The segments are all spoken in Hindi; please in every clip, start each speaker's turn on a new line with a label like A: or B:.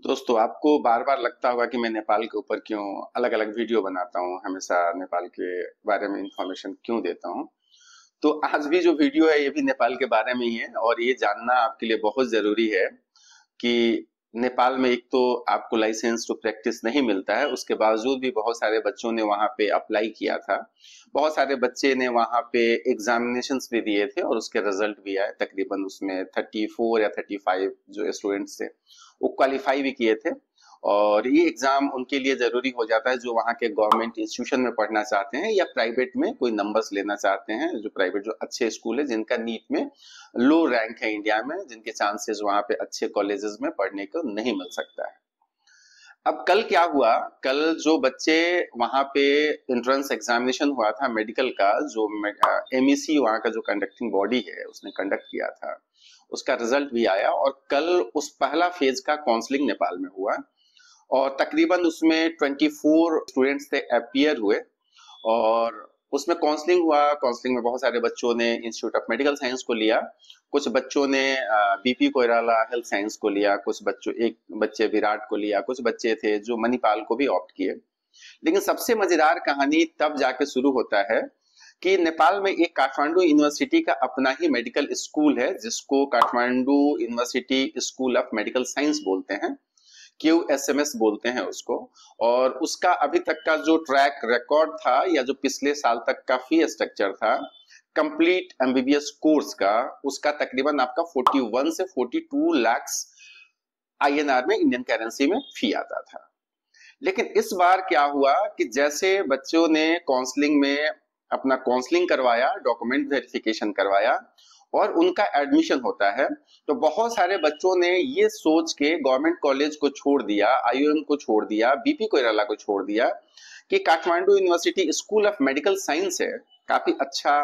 A: दोस्तों, आपको बार बार लगता होगा कि मैं नेपाल के ऊपर क्यों अलग अलग वीडियो बनाता हूँ, हमेशा नेपाल के बारे में इंफॉर्मेशन क्यों देता हूँ। तो आज भी जो वीडियो है ये भी नेपाल के बारे में ही है, और ये जानना आपके लिए बहुत जरूरी है कि नेपाल में एक तो आपको लाइसेंस टू प्रैक्टिस नहीं मिलता है, उसके बावजूद भी बहुत सारे बच्चों ने वहां पे अप्लाई किया था। बहुत सारे बच्चे ने वहां पे एग्जामिनेशंस भी दिए थे और उसके रिजल्ट भी आए। तकरीबन उसमें 34 या 35 जो स्टूडेंट्स थे वो क्वालिफाई भी किए थे। और ये एग्जाम उनके लिए जरूरी हो जाता है जो वहाँ के गवर्नमेंट इंस्टीट्यूशन में पढ़ना चाहते हैं या प्राइवेट में कोई नंबर्स लेना चाहते हैं। जो प्राइवेट जो अच्छे स्कूल है जिनका नीट में लो रैंक है इंडिया में, जिनके चांसेस वहाँ पे अच्छे कॉलेजेस में पढ़ने को नहीं मिल सकता है। अब कल क्या हुआ, कल जो बच्चे वहां पे एंट्रेंस एग्जामिनेशन हुआ था मेडिकल का, जो एमईसी वहां का जो कंडक्टिंग बॉडी है उसने कंडक्ट किया था, उसका रिजल्ट भी आया। और कल उस पहला फेज का काउंसलिंग नेपाल में हुआ और तकरीबन उसमें 24 स्टूडेंट्स थे अपियर हुए। और उसमें काउंसलिंग हुआ। काउंसलिंग में बहुत सारे बच्चों ने इंस्टीट्यूट ऑफ मेडिकल साइंस को लिया, कुछ बच्चों ने बीपी कोइराला हेल्थ साइंस को लिया, कुछ बच्चों एक बच्चे विराट को लिया, कुछ बच्चे थे जो मणिपाल को भी ऑप्ट किए। लेकिन सबसे मजेदार कहानी तब जाके शुरू होता है कि नेपाल में एक काठमांडू यूनिवर्सिटी का अपना ही मेडिकल स्कूल है जिसको Kathmandu university school of medical science बोलते हैं, QSMS बोलते हैं उसको। और उसका अभी तक का जो ट्रैक रिकॉर्ड था या जो पिछले साल तक का फी स्ट्रक्चर था कंप्लीट एमबीबीएस कोर्स का, उसका तकरीबन आपका 41 से 42 लाख INR में, इंडियन करेंसी में फी आता था। लेकिन इस बार क्या हुआ कि जैसे बच्चों ने काउंसलिंग में अपना काउंसलिंग करवाया, डॉक्यूमेंट वेरिफिकेशन करवाया और उनका एडमिशन होता है, तो बहुत सारे बच्चों ने ये सोच के गवर्नमेंट कॉलेज को छोड़ दिया, IOM को छोड़ दिया, बीपी कोइराला को छोड़ दिया कि Kathmandu university school of medical science है, काफी अच्छा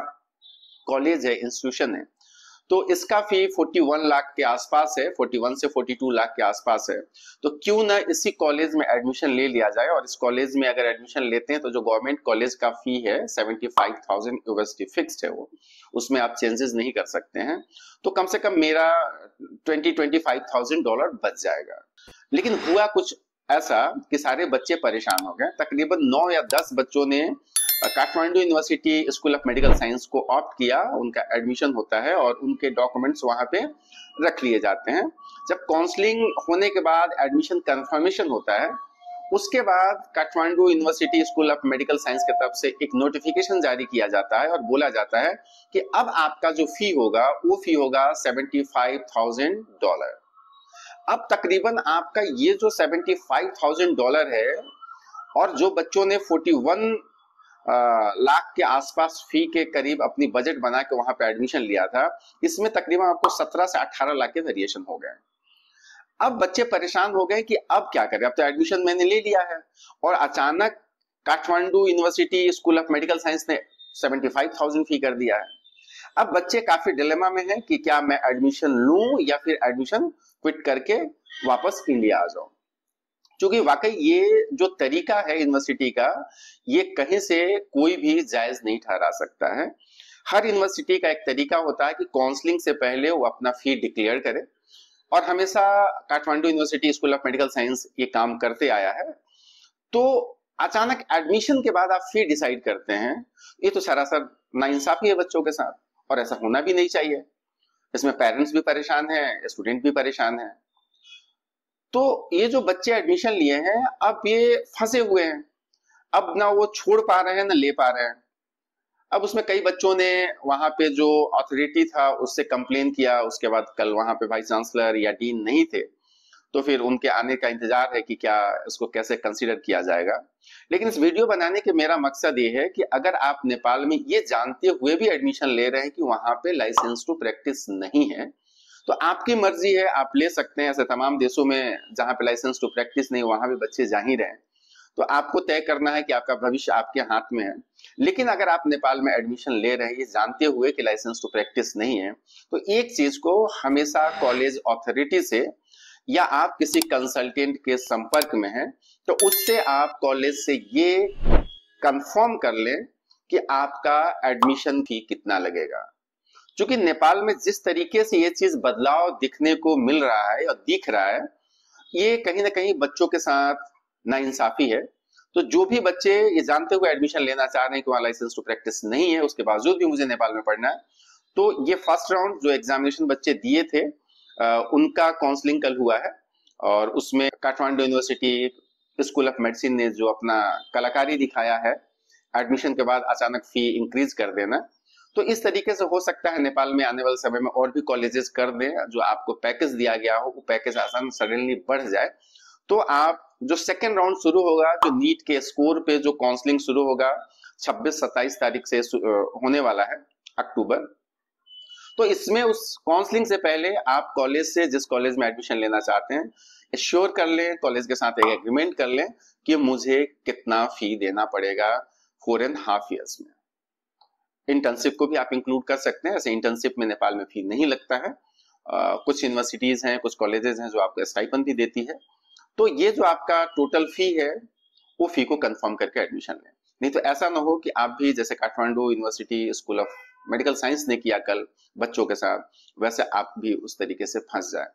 A: कॉलेज है, इंस्टीट्यूशन है, तो इसका फी 41 लाख के आसपास है, 41 से 42 लाख के आसपास है। तो क्यों ना इसी कॉलेज में एडमिशन ले लिया जाए। और इस कॉलेज में अगर एडमिशन लेते हैं तो जो गवर्नमेंट कॉलेज का फी है 75,000 यूनिवर्सिटी फिक्स्ड है, वो उसमें आप चेंजेस नहीं कर सकते हैं। तो कम से कम मेरा $25,000 बच जाएगा। लेकिन हुआ कुछ ऐसा कि सारे बच्चे परेशान हो गए। तकरीबन 9 या 10 बच्चों ने Kathmandu university school of medical science को ऑप्ट किया, उनका एडमिशन होता है और उनके डॉक्यूमेंट्स वहां पे रख लिए जाते हैं। जब काउंसलिंग होने के बाद एडमिशन कंफर्मेशन होता है, उसके बाद Kathmandu university school of medical science की तरफ से एक नोटिफिकेशन जारी किया जाता है और बोला जाता है कि अब आपका जो फी होगा वो फी होगा $75,000। अब तकरीबन आपका ये जो $75,000 है, और जो बच्चों ने 41 लाख के आसपास फी के करीब अपनी बजट बना के वहां पे एडमिशन लिया था, इसमें तकरीबन आपको 17 से 18 लाख के वेरिएशन हो गए। अब बच्चे परेशान हो गए कि अब क्या करें, अब तो एडमिशन मैंने ले लिया है और अचानक Kathmandu university school of medical science ने 75,000 फी कर दिया है। अब बच्चे काफी डिलेमा में हैं कि क्या मैं एडमिशन लूं या फिर एडमिशन क्विट करके वापस इंडिया आ जाऊं। क्योंकि वाकई ये जो तरीका है यूनिवर्सिटी का, ये कहीं से कोई भी जायज नहीं ठहरा सकता है। हर यूनिवर्सिटी का एक तरीका होता है कि काउंसलिंग से पहले वो अपना फी डिक्लेयर करे, और हमेशा Kathmandu university school of medical science ये काम करते आया है। तो अचानक एडमिशन के बाद आप फी डिसाइड करते हैं, ये तो सरासर नाइंसाफी है बच्चों के साथ, और ऐसा होना भी नहीं चाहिए। इसमें पेरेंट्स भी परेशान हैं, स्टूडेंट भी परेशान हैं। तो ये जो बच्चे एडमिशन लिए हैं अब ये फंसे हुए हैं, अब ना वो छोड़ पा रहे हैं ना ले पा रहे हैं। अब उसमें कई बच्चों ने वहां पे जो अथॉरिटी था उससे कंप्लेन किया, उसके बाद कल वहां पे वाइस चांसलर या डीन नहीं थे, तो फिर उनके आने का इंतजार है कि क्या इसको कैसे कंसीडर किया जाएगा। लेकिन इस वीडियो बनाने के मेरा मकसद ये है कि अगर आप नेपाल में ये जानते हुए भी एडमिशन ले रहे हैं कि वहां पे लाइसेंस टू प्रैक्टिस नहीं है, तो आपकी मर्जी है, आप ले सकते हैं। ऐसे तमाम देशों में जहां पे लाइसेंस टू प्रैक्टिस नहीं, वहां भी बच्चे जा ही रहे हैं। तो आपको तय करना है कि आपका भविष्य आपके हाथ में है। लेकिन अगर आप नेपाल में एडमिशन ले रहे हैं ये जानते हुए कि लाइसेंस टू प्रैक्टिस नहीं है, तो एक चीज को हमेशा कॉलेज अथॉरिटी से या आप किसी कंसल्टेंट के संपर्क में हैं तो उससे आप कॉलेज से ये कंफर्म कर लें कि आपका एडमिशन फी कितना लगेगा। क्योंकि नेपाल में जिस तरीके से ये चीज बदलाव दिखने को मिल रहा है और दिख रहा है, ये कहीं ना कहीं बच्चों के साथ नाइंसाफी है। तो जो भी बच्चे ये जानते हुए एडमिशन लेना चाह रहे हैं कि वहाँ लाइसेंस टू प्रैक्टिस नहीं है, उसके बावजूद भी मुझे नेपाल में पढ़ना है, तो ये फर्स्ट राउंड जो एग्जामिनेशन बच्चे दिए थे उनका काउंसलिंग कल हुआ है। और उसमें Kathmandu university school of medicine ने जो अपना कलाकारी दिखाया है एडमिशन के बाद अचानक फी इंक्रीज कर देना, तो इस तरीके से हो सकता है नेपाल में आने वाले समय में और भी कॉलेजेस कर दें, जो आपको पैकेज दिया गया हो वो पैकेज आसान सडनली बढ़ जाए। तो आप जो सेकेंड राउंड शुरू होगा, जो नीट के स्कोर पे जो काउंसलिंग शुरू होगा 26-27 तारीख से होने वाला है अक्टूबर, तो इसमें उस काउंसलिंग से पहले आप कॉलेज से जिस कॉलेज में एडमिशन लेना चाहते हैं एश्योर कर लें, कॉलेज के साथ एक एग्रीमेंट कर लें कि मुझे कितना फी देना पड़ेगा 4.5 ईयर्स में। इंटर्नशिप को भी आप इंक्लूड कर सकते हैं, ऐसे इंटर्नशिप में नेपाल में फी नहीं लगता है। कुछ यूनिवर्सिटीज हैं, कुछ कॉलेजेस हैं जो आपको स्टाइपेंड भी देती है। तो ये जो आपका टोटल फी है वो फी को कंफर्म करके एडमिशन लें, नहीं तो ऐसा ना हो कि आप भी जैसे Kathmandu university school of medical science ने किया कल बच्चों के साथ, वैसे आप भी उस तरीके से फंस जाए।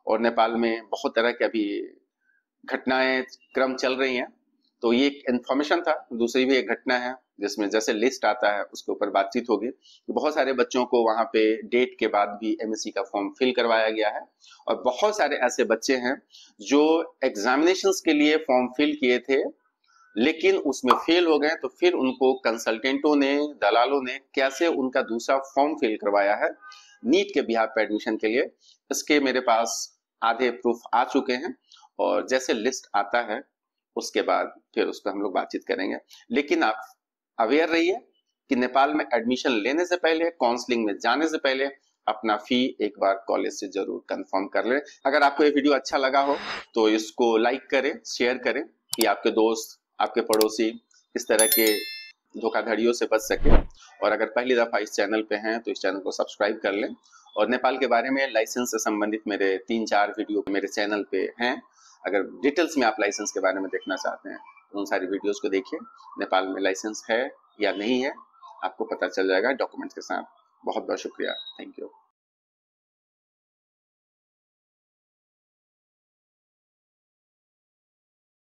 A: और नेपाल में बहुत तरह की अभी घटनाएं क्रम चल रही हैं, तो ये एक इन्फॉर्मेशन था। दूसरी भी एक घटना है जिसमें जैसे लिस्ट आता है उसके ऊपर बातचीत होगी। बहुत सारे बच्चों को वहां पे डेट के बाद भी एमएससी का फॉर्म फिल करवाया गया है, और बहुत सारे ऐसे बच्चे हैं जो एग्जामिनेशंस के लिए फॉर्म फिल किए थे लेकिन उसमें फेल हो गए, तो फिर उनको कंसल्टेंटों ने, दलालों ने कैसे उनका दूसरा फॉर्म फिल करवाया है नीट के बिहाफ पे एडमिशन के लिए, इसके मेरे पास आधे प्रूफ आ चुके हैं। और जैसे लिस्ट आता है उसके बाद फिर उस पर हम लोग बातचीत करेंगे। लेकिन आप अवेयर रहिए कि नेपाल में एडमिशन लेने से पहले, काउंसलिंग में जाने से पहले अपना फी एक बार कॉलेज से जरूर कंफर्म कर लें। अगर आपको ये वीडियो अच्छा लगा हो तो इसको लाइक करें, शेयर करें कि आपके दोस्त, आपके पड़ोसी इस तरह के धोखाधड़ियों से बच सके। और अगर पहली दफा इस चैनल पे हैं तो इस चैनल को सब्सक्राइब कर लें। और नेपाल के बारे में लाइसेंस से संबंधित मेरे 3-4 वीडियो मेरे चैनल पे हैं। अगर डिटेल्स में आप लाइसेंस के बारे में देखना चाहते हैं तो उन सारी वीडियोस को देखिए। नेपाल में लाइसेंस है या नहीं है आपको पता चल जाएगा डॉक्यूमेंट्स के साथ। बहुत बहुत शुक्रिया, थैंक यू।